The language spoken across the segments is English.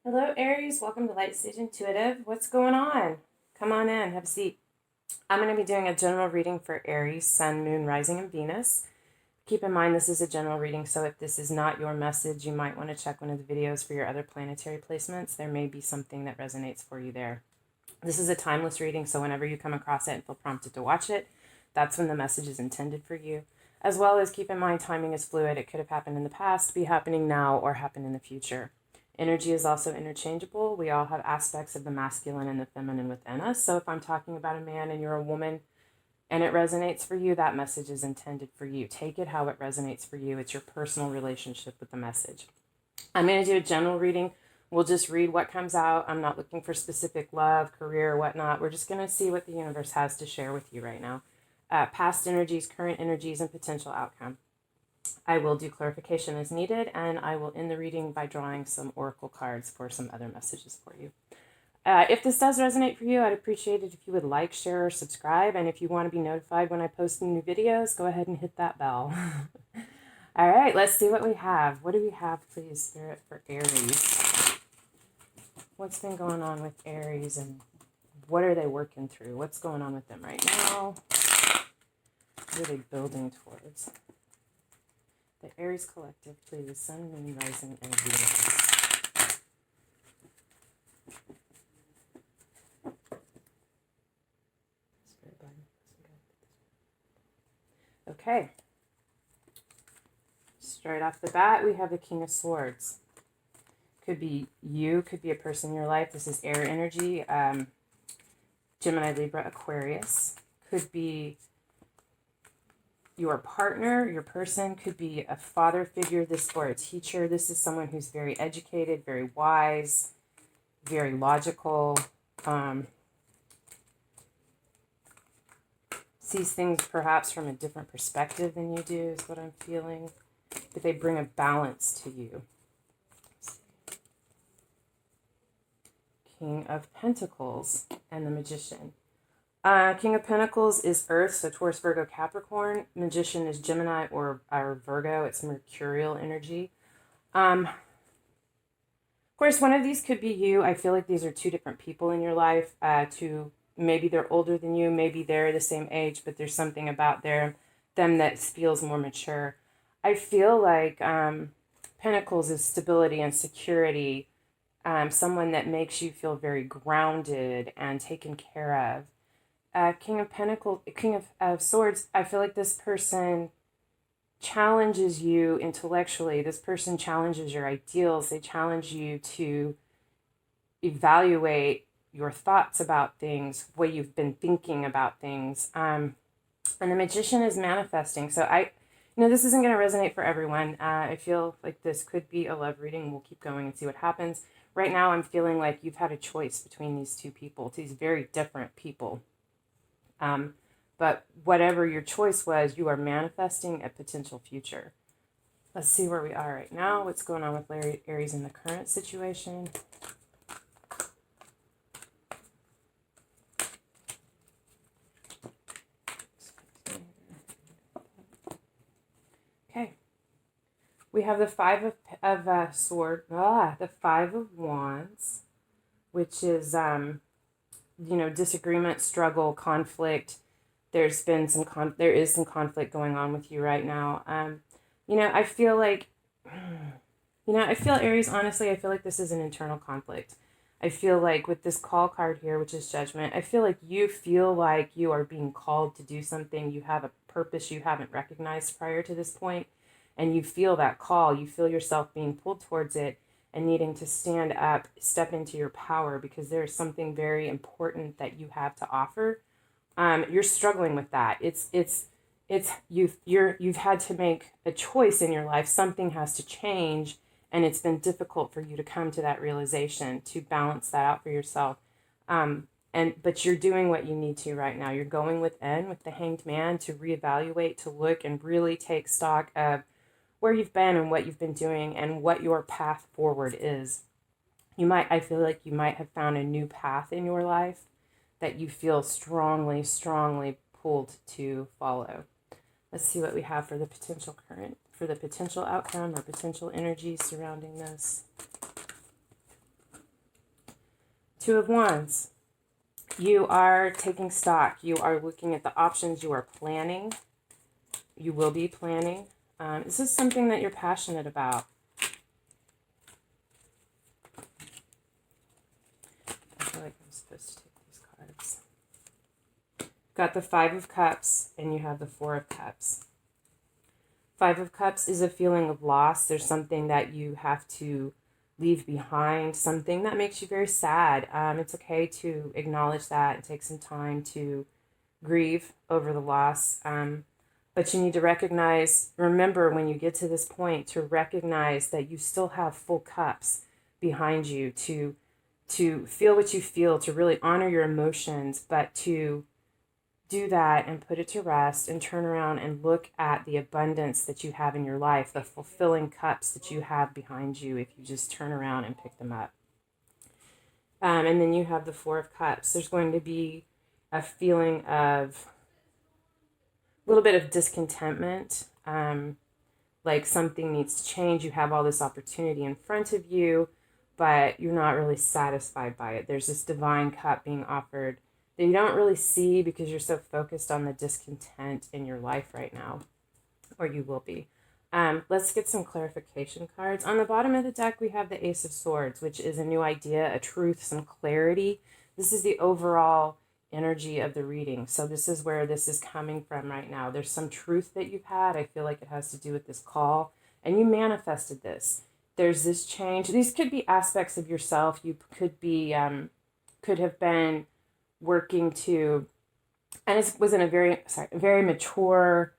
Hello, Aries. Welcome to Light Stage Intuitive. What's going on? Come on in, have a seat. I'm going to be doing a general reading for Aries, Sun, Moon, Rising, and Venus. Keep in mind this is a general reading, so if this is not your message, you might want to check one of the videos for your other planetary placements. There may be something that resonates for you there. This is a timeless reading, so whenever you come across it and feel prompted to watch it, that's when the message is intended for you. As well as keep in mind timing is fluid. It could have happened in the past, be happening now, or happen in the future. Energy is also interchangeable. We all have aspects of the masculine and the feminine within us. So if I'm talking about a man and you're a woman and it resonates for you, that message is intended for you. Take it how it resonates for you. It's your personal relationship with the message. I'm going to do a general reading. We'll just read what comes out. I'm not looking for specific love, career, whatnot. We're just going to see what the universe has to share with you right now. Past energies, current energies, and potential outcome. I will do clarification as needed, and I will end the reading by drawing some oracle cards for some other messages for you. If this does resonate for you, I'd appreciate it if you would like, share, or subscribe. And if you want to be notified when I post new videos, go ahead and hit that bell. All right, let's see what we have. What do we have, please, Spirit, for Aries? What's been going on with Aries, and what are they working through? What's going on with them right now? What are they building towards? The Aries Collective, please. Sun, Moon, Rising, and Venus. Okay. Straight off the bat, we have the King of Swords. Could be you, could be a person in your life. This is air energy. Gemini, Libra, Aquarius. Could be your partner, your person, could be a father figure, or a teacher. This is someone who's very educated, very wise, very logical, sees things perhaps from a different perspective than you do, is what I'm feeling. But they bring a balance to you. King of Pentacles and the Magician. King of Pentacles is Earth, so Taurus, Virgo, Capricorn. Magician is Gemini or Virgo. It's mercurial energy. Of course, one of these could be you. I feel like these are two different people in your life. Maybe they're older than you, maybe they're the same age, but there's something about them that feels more mature. I feel like Pentacles is stability and security. Someone that makes you feel very grounded and taken care of. King of Pentacles, King of Swords, I feel like this person challenges you intellectually. This person challenges your ideals. They challenge you to evaluate your thoughts about things, the way you've been thinking about things. And the Magician is manifesting. So this isn't going to resonate for everyone. I feel like this could be a love reading. We'll keep going and see what happens. Right now, I'm feeling like you've had a choice between these two people, these very different people. But whatever your choice was, you are manifesting a potential future. Let's see where we are right now. What's going on with Aries in the current situation? Okay. We have the Five of Swords. The Five of Wands, which is disagreement, struggle, conflict. There is some conflict going on with you right now. I feel like, Aries, honestly, I feel like this is an internal conflict. I feel like with this call card here, which is Judgment, I feel like you are being called to do something. You have a purpose you haven't recognized prior to this point, and you feel that call. You feel yourself being pulled towards it and needing to stand up, step into your power, because there's something very important that you have to offer. You're struggling with that. You've had to make a choice in your life. Something has to change, and it's been difficult for you to come to that realization, to balance that out for yourself. But you're doing what you need to right now. You're going within with the Hanged Man to reevaluate, to look and really take stock of where you've been and what you've been doing and what your path forward is. I feel like you might have found a new path in your life that you feel strongly, strongly pulled to follow. Let's see what we have for the potential outcome or potential energy surrounding this. Two of Wands. You are taking stock. You are looking at the options. You are planning. You will be planning. This is something that you're passionate about. I feel like I'm supposed to take these cards. Got the Five of Cups, and you have the Four of Cups. Five of Cups is a feeling of loss. There's something that you have to leave behind, something that makes you very sad. It's okay to acknowledge that and take some time to grieve over the loss. But you need to remember when you get to this point, to recognize that you still have full cups behind you to feel what you feel, to really honor your emotions, but to do that and put it to rest and turn around and look at the abundance that you have in your life, the fulfilling cups that you have behind you if you just turn around and pick them up. And then you have the Four of Cups. There's going to be a feeling of a little bit of discontentment, like something needs to change. You have all this opportunity in front of you, but you're not really satisfied by it. There's this divine cup being offered that you don't really see because you're so focused on the discontent in your life right now, or you will be. Let's get some clarification cards. On the bottom of the deck, we have the Ace of Swords, which is a new idea, a truth, some clarity. This is the overall energy of the reading. So this is where this is coming from right now. There's some truth that you've had. I feel like it has to do with this call, and you manifested this. There's this change. These could be aspects of yourself. You could be, could have been working to, and it was in a very mature,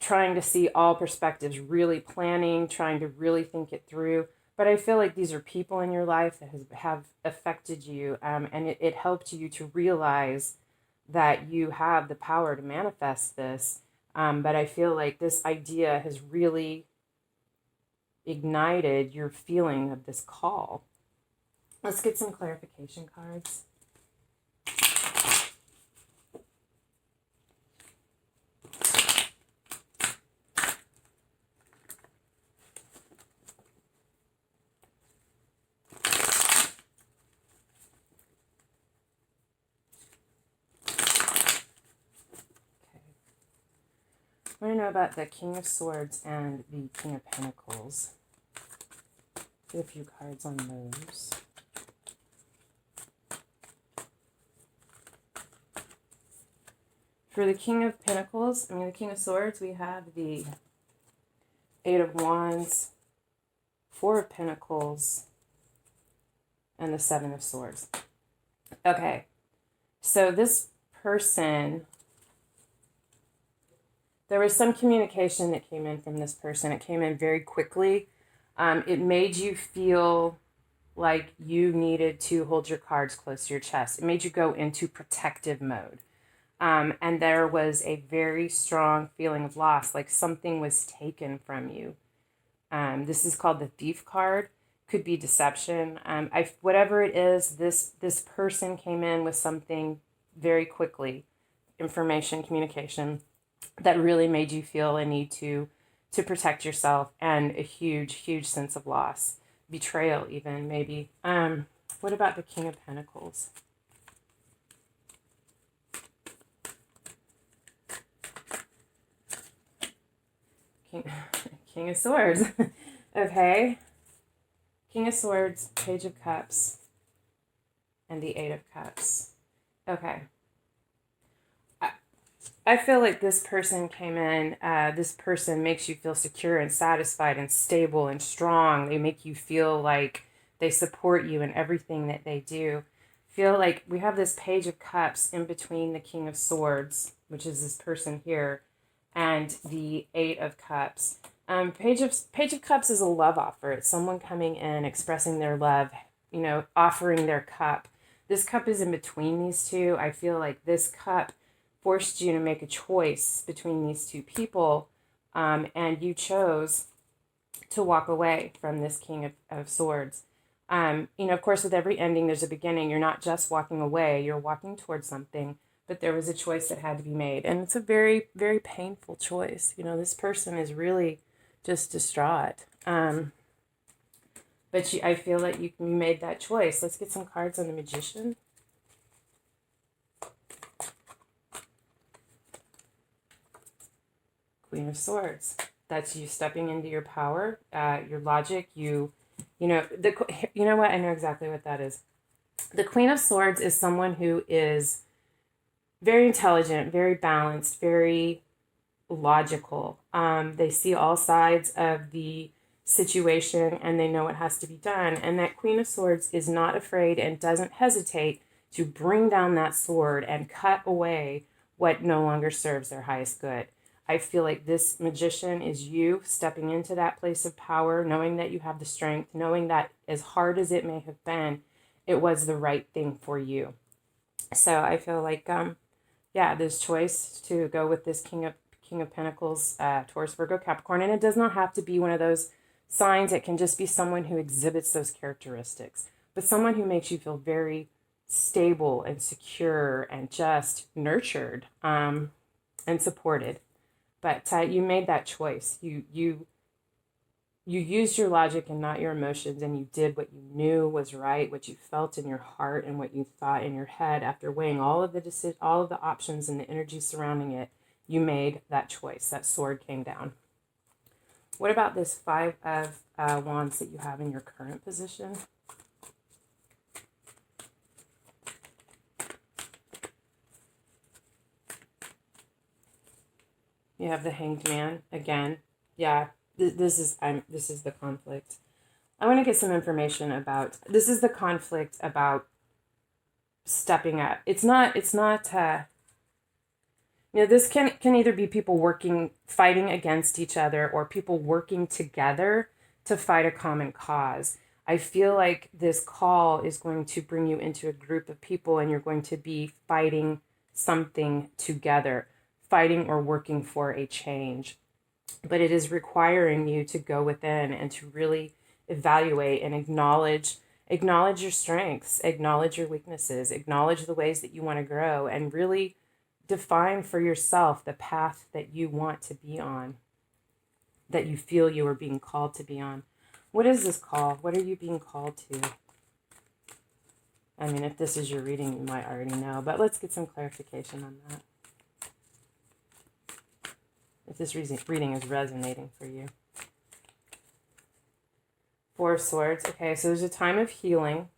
trying to see all perspectives, really planning, trying to really think it through. But I feel like these are people in your life that have affected you, and it helped you to realize that you have the power to manifest this. But I feel like this idea has really ignited your feeling of this call. Let's get some clarification cards. I want to know about the King of Swords and the King of Pentacles. Get a few cards on those. For the King of the King of Swords, we have the Eight of Wands, Four of Pentacles, and the Seven of Swords. Okay, so this person, there was some communication that came in from this person. It came in very quickly. It made you feel like you needed to hold your cards close to your chest. It made you go into protective mode. And there was a very strong feeling of loss, like something was taken from you. This is called the Thief card. Could be deception. Whatever it is, this person came in with something very quickly, information, communication, that really made you feel a need to protect yourself, and a huge sense of loss, betrayal even, maybe. What about the King of Pentacles? King of Swords. Okay. King of Swords, Page of Cups, and the Eight of Cups. Okay. I feel like this person came in, this person makes you feel secure and satisfied and stable and strong. They make you feel like they support you in everything that they do. Feel like we have this Page of Cups in between the King of Swords, which is this person here, and the Eight of Cups. Page of Cups is a love offer. It's someone coming in, expressing their love, offering their cup. This cup is in between these two. I feel like this cup forced you to make a choice between these two people, and you chose to walk away from this King of Swords. Of course, with every ending, there's a beginning. You're not just walking away, you're walking towards something, but there was a choice that had to be made, and it's a very, very painful choice. This person is really just distraught. But But I feel like you made that choice. Let's get some cards on the Magician. Queen of Swords. That's you stepping into your power, your logic. You know what? I know exactly what that is. The Queen of Swords is someone who is very intelligent, very balanced, very logical. They see all sides of the situation and they know what has to be done. And that Queen of Swords is not afraid and doesn't hesitate to bring down that sword and cut away what no longer serves their highest good. I feel like this Magician is you stepping into that place of power, knowing that you have the strength, knowing that as hard as it may have been, it was the right thing for you. So I feel like, this choice to go with this King of Pentacles, Taurus, Virgo, Capricorn, and it does not have to be one of those signs. It can just be someone who exhibits those characteristics, but someone who makes you feel very stable and secure and just nurtured and supported. But you made that choice. You used your logic and not your emotions, and you did what you knew was right, what you felt in your heart, and what you thought in your head. After weighing all of the options and the energy surrounding it, you made that choice. That sword came down. What about this Five of Wands that you have in your current position? You have the Hanged Man again. Yeah, this is the conflict. I want to get some information about, this is the conflict about stepping up. It's not this can either be people fighting against each other, or people working together to fight a common cause. I feel like this call is going to bring you into a group of people and you're going to be fighting something together, fighting or working for a change. But it is requiring you to go within and to really evaluate and acknowledge your strengths, acknowledge your weaknesses, acknowledge the ways that you want to grow, and really define for yourself the path that you want to be on, that you feel you are being called to be on. What is this call? What are you being called to? I mean, if this is your reading, you might already know, but let's get some clarification on that. If this reading is resonating for you. Four of Swords. Okay, so there's a time of healing,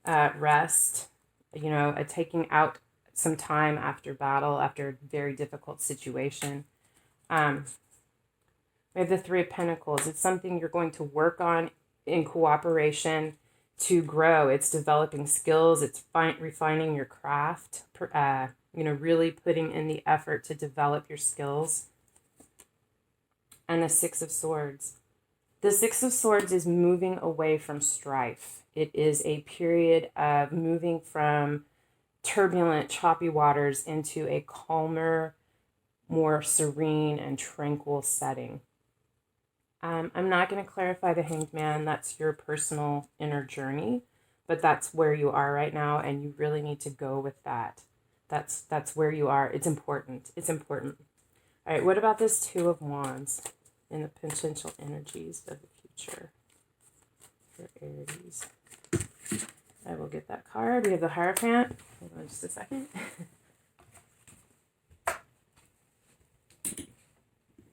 rest, a taking out some time after battle, after a very difficult situation. We have the Three of Pentacles. It's something you're going to work on in cooperation to grow. It's developing skills. It's refining your craft, really putting in the effort to develop your skills. And the Six of Swords. The Six of Swords is moving away from strife. It is a period of moving from turbulent, choppy waters into a calmer, more serene and tranquil setting. I'm not going to clarify the Hanged Man. That's your personal inner journey, but that's where you are right now, and you really need to go with that. That's where you are. It's important. It's important. All right, what about this Two of Wands in the potential energies of the future for Aries? I will get that card. We have the Hierophant. Hold on just a second.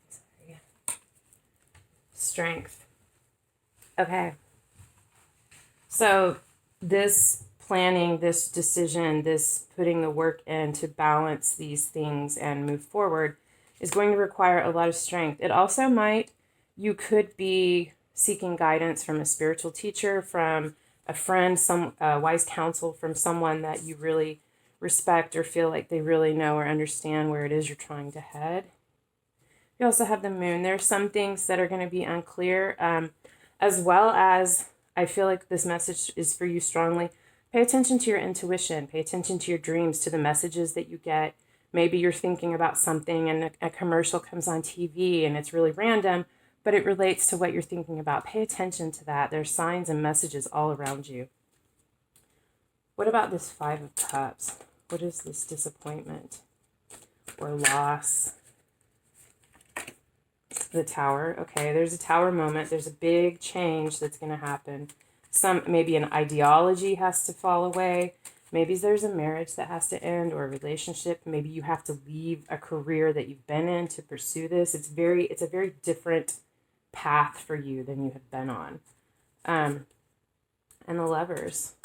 Sorry. Strength. Okay. So this planning, this decision, this putting the work in to balance these things and move forward is going to require a lot of strength. It also you could be seeking guidance from a spiritual teacher, from a friend, some wise counsel from someone that you really respect or feel like they really know or understand where it is you're trying to head. You also have the Moon. There are some things that are going to be unclear, as well as I feel like this message is for you strongly. Pay attention to your intuition. Pay attention to your dreams, to the messages that you get. Maybe you're thinking about something and a commercial comes on TV and it's really random, but it relates to what you're thinking about. Pay attention to that. There's signs and messages all around you. What about this Five of Cups? What is this disappointment or loss? The Tower. Okay, there's a Tower moment. There's a big change that's going to happen. Maybe an ideology has to fall away. Maybe there's a marriage that has to end, or a relationship. Maybe you have to leave a career that you've been in to pursue this. It's a very different path for you than you have been on. And the Lovers.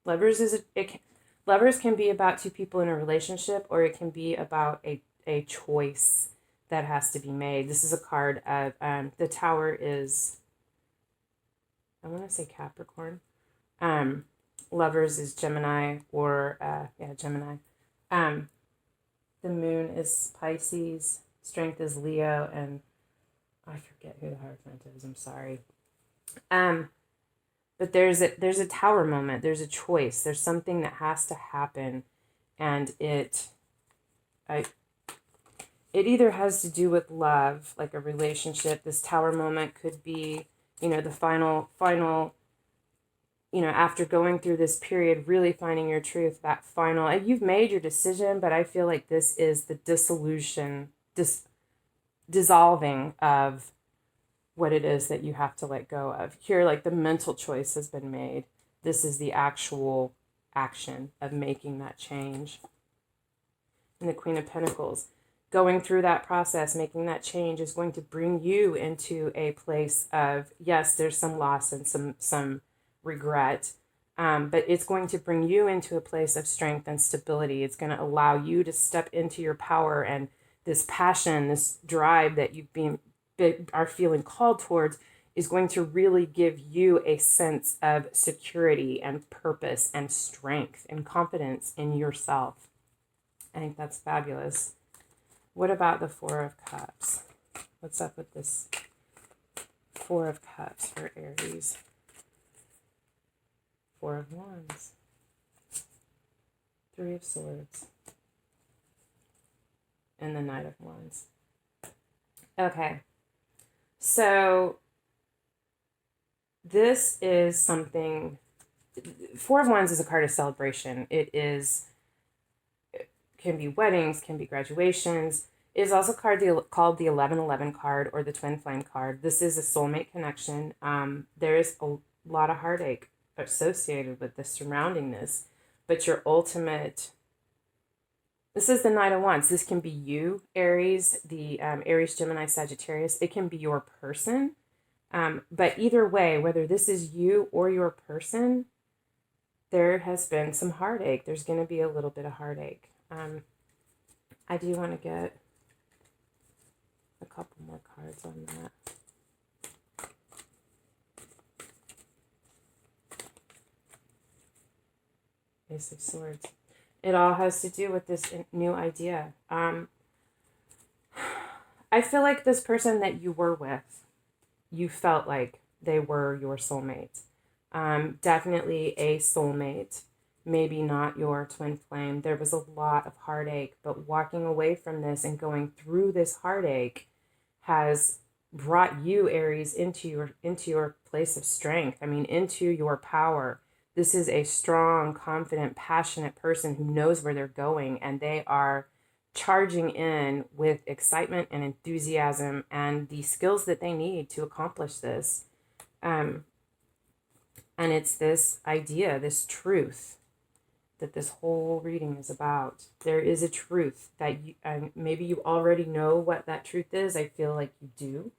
Lovers can be about two people in a relationship, or it can be about a choice that has to be made. This is a card of the Tower is, I want to say Capricorn. Lovers is Gemini, or Gemini. The Moon is Pisces. Strength is Leo, and I forget who the Hierophant is. I'm sorry. But there's a Tower moment. There's a choice. There's something that has to happen, and it either has to do with love, like a relationship. This Tower moment could be, the final, after going through this period, really finding your truth, that final, you've made your decision, but I feel like this is the dissolving of what it is that you have to let go of. Here, like the mental choice has been made. This is the actual action of making that change. And the Queen of Pentacles, going through that process, making that change, is going to bring you into a place of, yes, there's some loss and some regret, but it's going to bring you into a place of strength and stability. It's going to allow you to step into your power, and this passion, this drive that are feeling called towards is going to really give you a sense of security and purpose and strength and confidence in yourself. I think that's fabulous. What about the Four of Cups? What's up with this Four of Cups for Aries? Four of Wands. Three of Swords. And the Knight of Wands. Okay. So this is something, Four of Wands is a card of celebration. It can be weddings, can be graduations. It is also called the 1111 card, or the Twin Flame card. This is a soulmate connection. There is a lot of heartache associated with this, surrounding this, but your ultimate, this is the Knight of Wands. This can be you, Aries, the Aries, Gemini, Sagittarius. It can be your person. But either way, whether this is you or your person, there has been some heartache. There's going to be a little bit of heartache. I do want to get a couple more cards on that. Ace of Swords. It all has to do with this new idea. I feel like this person that you were with, you felt like they were your soulmate. Definitely a soulmate. Maybe not your twin flame. There was a lot of heartache, but walking away from this and going through this heartache has brought you, Aries, into your place of strength. I mean, into your power. This is a strong, confident, passionate person who knows where they're going, and they are charging in with excitement and enthusiasm and the skills that they need to accomplish this. And it's this idea, this truth, that this whole reading is about. There is a truth that you, maybe you already know what that truth is. I feel like you do.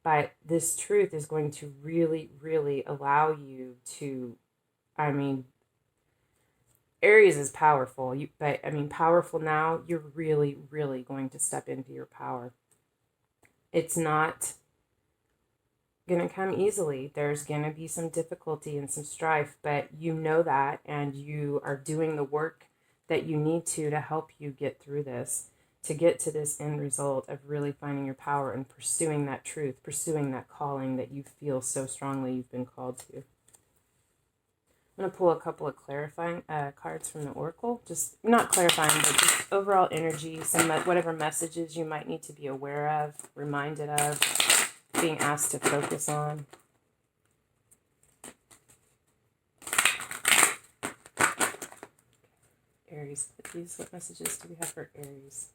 But this truth is going to really, really allow you to, Aries is powerful, powerful now, you're really, really going to step into your power. It's not going to come easily. There's going to be some difficulty and some strife, but you know that, and you are doing the work that you need to help you get through this, to get to this end result of really finding your power and pursuing that truth, pursuing that calling that you feel so strongly you've been called to. I'm going to pull a couple of clarifying cards from the Oracle. Just not clarifying, but just overall energy, some whatever messages you might need to be aware of, reminded of, being asked to focus on. Aries, please, what messages do we have for Aries?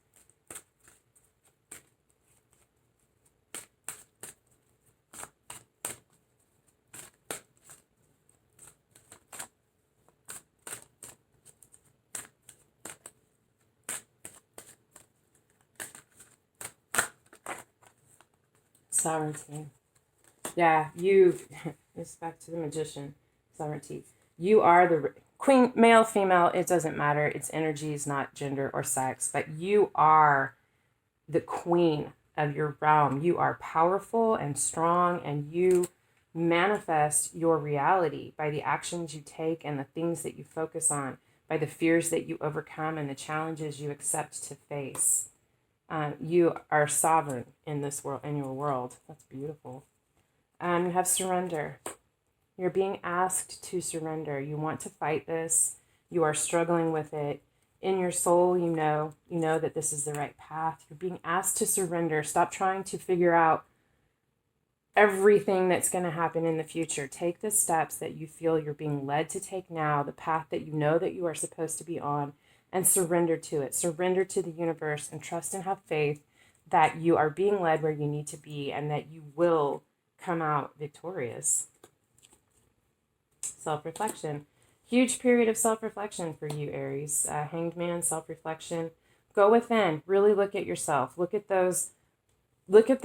Sovereignty. Yeah, you, this back to the magician, sovereignty. You are the queen, male, female, it doesn't matter. It's energies, not gender or sex, but you are the queen of your realm. You are powerful and strong, and you manifest your reality by the actions you take and the things that you focus on, by the fears that you overcome and the challenges you accept to face. You are sovereign in this world, in your world. That's beautiful. You have surrender. You're being asked to surrender. You want to fight this. You are struggling with it. In your soul, you know that this is the right path. You're being asked to surrender. Stop trying to figure out everything that's going to happen in the future. Take the steps that you feel you're being led to take now, the path that you know that you are supposed to be on, and surrender to it. Surrender to the universe and trust and have faith that you are being led where you need to be and that you will come out victorious. Self-reflection. Huge period of self-reflection for you, Aries. Hanged Man, self-reflection. Go within. Really look at yourself. Look at those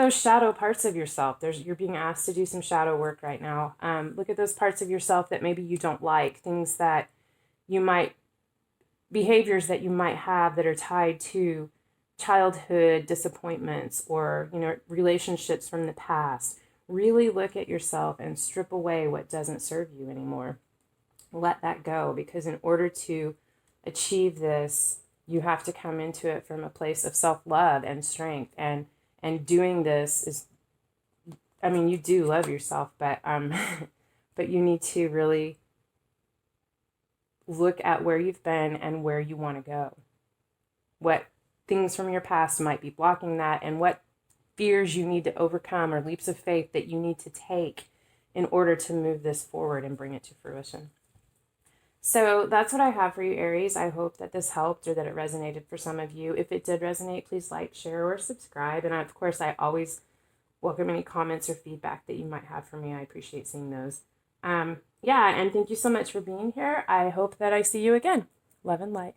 shadow parts of yourself. You're being asked to do some shadow work right now. Look at those parts of yourself that maybe you don't like, things that you might, behaviors that you might have that are tied to childhood disappointments or, relationships from the past. Really look at yourself and strip away what doesn't serve you anymore. Let that go, because in order to achieve this, you have to come into it from a place of self-love and strength. And doing this is, you do love yourself, but but you need to really look at where you've been and where you want to go. What things from your past might be blocking that, and what fears you need to overcome or leaps of faith that you need to take in order to move this forward and bring it to fruition. So that's what I have for you, Aries. I hope that this helped or that it resonated for some of you. If it did resonate, please like, share, or subscribe. And of course, I always welcome any comments or feedback that you might have for me. I appreciate seeing those. And thank you so much for being here. I hope that I see you again. Love and light.